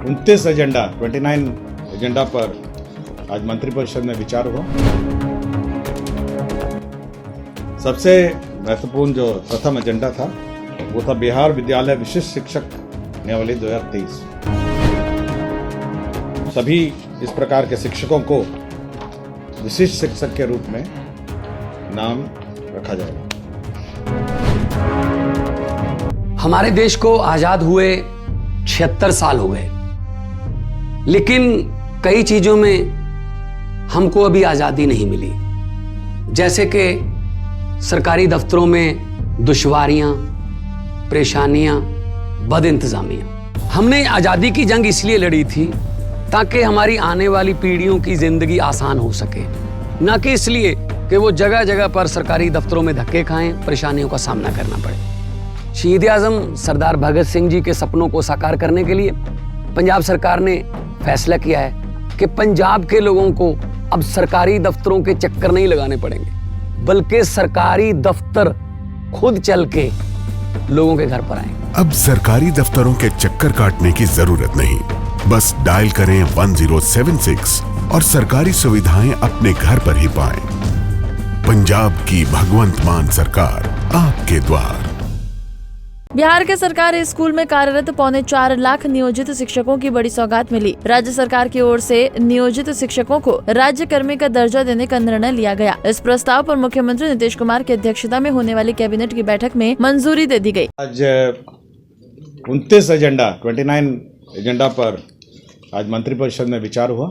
29 agenda पर आज मंत्रिपरिषद में विचार हुआ। सबसे महत्वपूर्ण जो प्रथम एजेंडा था वो था बिहार विद्यालय विशिष्ट शिक्षक नियमावली 2023। सभी इस प्रकार के शिक्षकों को विशिष्ट शिक्षक के रूप में नाम रखा जाएगा। हमारे देश को आजाद हुए 76 साल हो गए, लेकिन कई चीजों में हमको अभी आजादी नहीं मिली। जैसे कि सरकारी दफ्तरों में दुश्वारियां, परेशानियां, बदइंतजामियां। हमने आजादी की जंग इसलिए लड़ी थी ताकि हमारी आने वाली पीढ़ियों की जिंदगी आसान हो सके, ना कि इसलिए कि वो जगह जगह पर सरकारी दफ्तरों में धक्के खाएं, परेशानियों का सामना करना पड़े। शहीद आजम सरदार भगत सिंह जी के सपनों को साकार करने के लिए पंजाब सरकार ने फैसला किया है कि पंजाब के लोगों को अब सरकारी दफ्तरों के चक्कर नहीं लगाने पड़ेंगे, बल्कि सरकारी दफ्तर खुद चल के लोगों के घर पर आएंगे। अब सरकारी दफ्तरों के चक्कर काटने की जरूरत नहीं, बस डायल करें 1076 और सरकारी सुविधाएं अपने घर पर ही पाएं। पंजाब की भगवंत मान सरकार आपके द्वार। बिहार के सरकारी स्कूल में कार्यरत 4.25 लाख नियोजित शिक्षकों की बड़ी सौगात मिली। राज्य सरकार की ओर से नियोजित शिक्षकों को राज्य कर्मी का दर्जा देने का निर्णय लिया गया। इस प्रस्ताव पर मुख्यमंत्री नीतीश कुमार की अध्यक्षता में होने वाली कैबिनेट की बैठक में मंजूरी दे दी गई। आज 29 एजेंडा पर आज मंत्रिपरिषद में विचार हुआ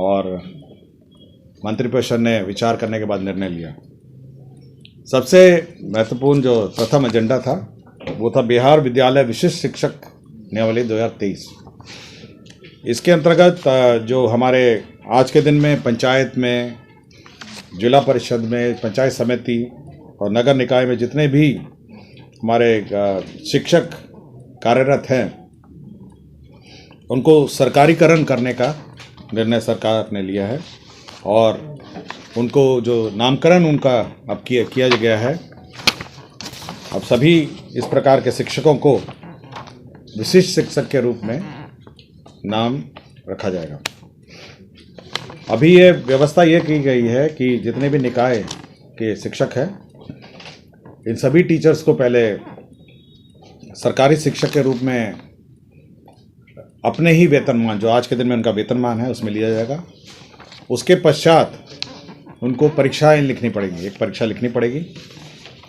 और मंत्रिपरिषद ने विचार करने के बाद निर्णय लिया। सबसे महत्वपूर्ण जो प्रथम एजेंडा था वो था बिहार विद्यालय विशिष्ट शिक्षक नियमावली 2023। इसके अंतर्गत जो हमारे आज के दिन में पंचायत में, जिला परिषद में, पंचायत समिति और नगर निकाय में जितने भी हमारे शिक्षक कार्यरत हैं उनको सरकारीकरण करने का निर्णय सरकार ने लिया है और उनको जो नामकरण उनका अब किया गया है। अब सभी इस प्रकार के शिक्षकों को विशिष्ट शिक्षक के रूप में नाम रखा जाएगा। अभी ये व्यवस्था ये की गई है कि जितने भी निकाय के शिक्षक हैं इन सभी टीचर्स को पहले सरकारी शिक्षक के रूप में अपने ही वेतनमान, जो आज के दिन में उनका वेतनमान है, उसमें लिया जाएगा। उसके पश्चात उनको परीक्षाएं लिखनी पड़ेगी। एक परीक्षा लिखनी पड़ेगी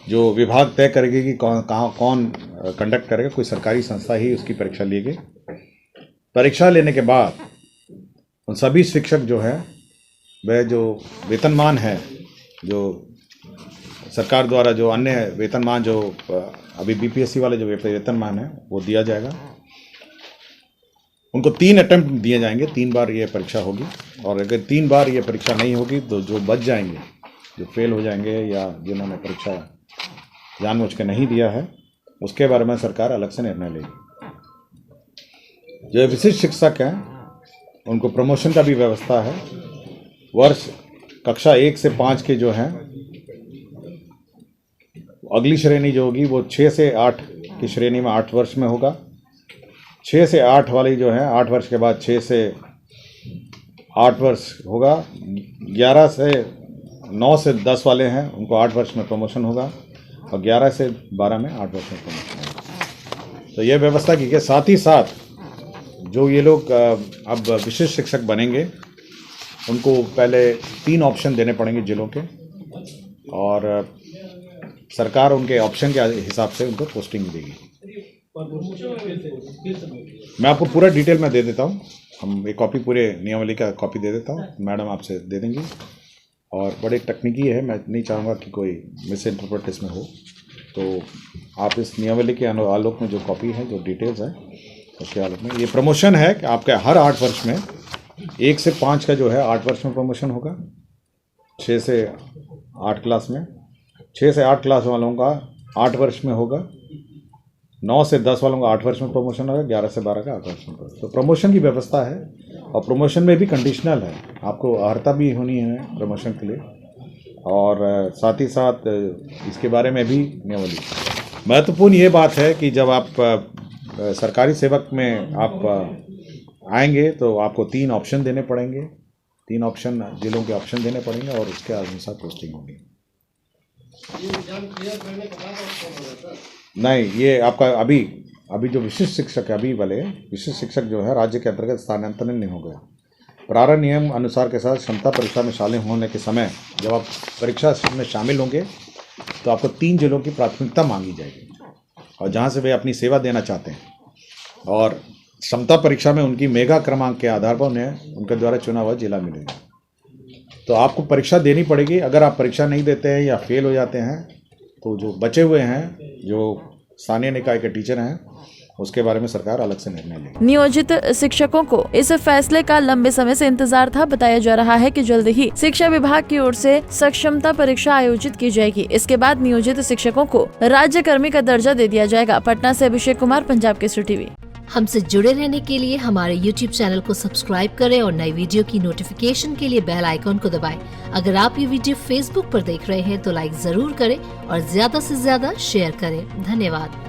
जो विभाग तय करेगी कि कौन कंडक्ट करेगा। कोई सरकारी संस्था ही उसकी परीक्षा लेगी। परीक्षा लेने के बाद उन सभी शिक्षक जो है वह जो वेतनमान है, जो सरकार द्वारा जो अन्य वेतनमान जो अभी बीपीएससी वाले जो वेतनमान है वो दिया जाएगा। उनको 3 अटेम्प्ट दिए जाएंगे, 3 बार ये परीक्षा होगी और अगर 3 बार ये परीक्षा नहीं होगी तो जो बच जाएंगे, जो फेल हो जाएंगे या जिन्होंने परीक्षा जानबूझ के नहीं दिया है, उसके बारे में सरकार अलग से निर्णय लेगी। जो विशिष्ट शिक्षक हैं उनको प्रमोशन का भी व्यवस्था है। वर्ष कक्षा 1 से 5 के जो हैं अगली श्रेणी जो होगी वो 6 से 8 की श्रेणी में 8 वर्ष में होगा। 6 से 8 वाली जो है 8 वर्ष के बाद 6 से 8 वर्ष होगा। 11 से 9 से 10 वाले हैं उनको 8 वर्ष में प्रमोशन होगा और 11 से 12 में 8 वर्ष में प्रमोशन होगा। तो ये व्यवस्था की है। साथ ही साथ जो ये लोग अब विशिष्ट शिक्षक बनेंगे उनको पहले 3 ऑप्शन देने पड़ेंगे जिलों के और सरकार उनके ऑप्शन के हिसाब से उनको पोस्टिंग देगी। मैं आपको पूरा डिटेल में दे देता हूँ। हम एक कॉपी पूरे नियमावली का कॉपी दे देता हूँ, मैडम आपसे दे देंगी। और बड़े तकनीकी है, मैं नहीं चाहूँगा कि कोई मिस इंटरप्रेट इसमें हो, तो आप इस नियमावली के आलोक में जो कॉपी है, जो डिटेल्स है उसके आलोक में, ये प्रमोशन है कि आपके हर 8 वर्ष में 1 से 5 का जो है 8 वर्ष में प्रमोशन होगा। 6 से 8 क्लास में, 6 से 8 क्लास वालों का 8 वर्ष में होगा। 9 से 10 वालों का 8 वर्ष में प्रमोशन होगा। 11 से 12 का 8 वर्ष में। तो प्रमोशन की व्यवस्था है और प्रमोशन में भी कंडीशनल है, आपको अर्हता भी होनी है प्रमोशन के लिए और साथ ही साथ इसके बारे में भी नियमावली। महत्वपूर्ण ये बात है कि जब आप सरकारी सेवक में आप आएंगे तो आपको 3 ऑप्शन देने पड़ेंगे, 3 ऑप्शन जिलों के ऑप्शन देने पड़ेंगे और उसके अनुसार पोस्टिंग होगी। नहीं, ये आपका अभी जो विशिष्ट शिक्षक है, अभी वाले विशिष्ट शिक्षक जो है राज्य के अंतर्गत स्थानांतरण नहीं हो गया। प्रारंभ नियम अनुसार के साथ क्षमता परीक्षा में शामिल होने के समय जब आप परीक्षा में शामिल होंगे तो आपको 3 जिलों की प्राथमिकता मांगी जाएगी और जहाँ से वे अपनी सेवा देना चाहते हैं, और क्षमता परीक्षा में उनकी मेगा क्रमांक के आधार पर उन्हें उनके द्वारा चुना हुआ जिला मिलेगा। तो आपको परीक्षा देनी पड़ेगी। अगर आप परीक्षा नहीं देते हैं या फेल हो जाते हैं तो जो बचे हुए हैं, जो स्थानीय निकाय के टीचर हैं, उसके बारे में सरकार अलग से निर्णय लेगी। नियोजित शिक्षकों को इस फैसले का लंबे समय से इंतजार था। बताया जा रहा है कि जल्द ही शिक्षा विभाग की ओर से सक्षमता परीक्षा आयोजित की जाएगी। इसके बाद नियोजित शिक्षकों को राज्य कर्मी का दर्जा दे दिया जाएगा। पटना से अभिषेक कुमार, पंजाब केसरी टीवी। हमसे जुड़े रहने के लिए हमारे YouTube चैनल को सब्सक्राइब करें और नई वीडियो की नोटिफिकेशन के लिए बेल आइकॉन को दबाएं। अगर आप ये वीडियो Facebook पर देख रहे हैं तो लाइक जरूर करें और ज्यादा से ज्यादा शेयर करें। धन्यवाद।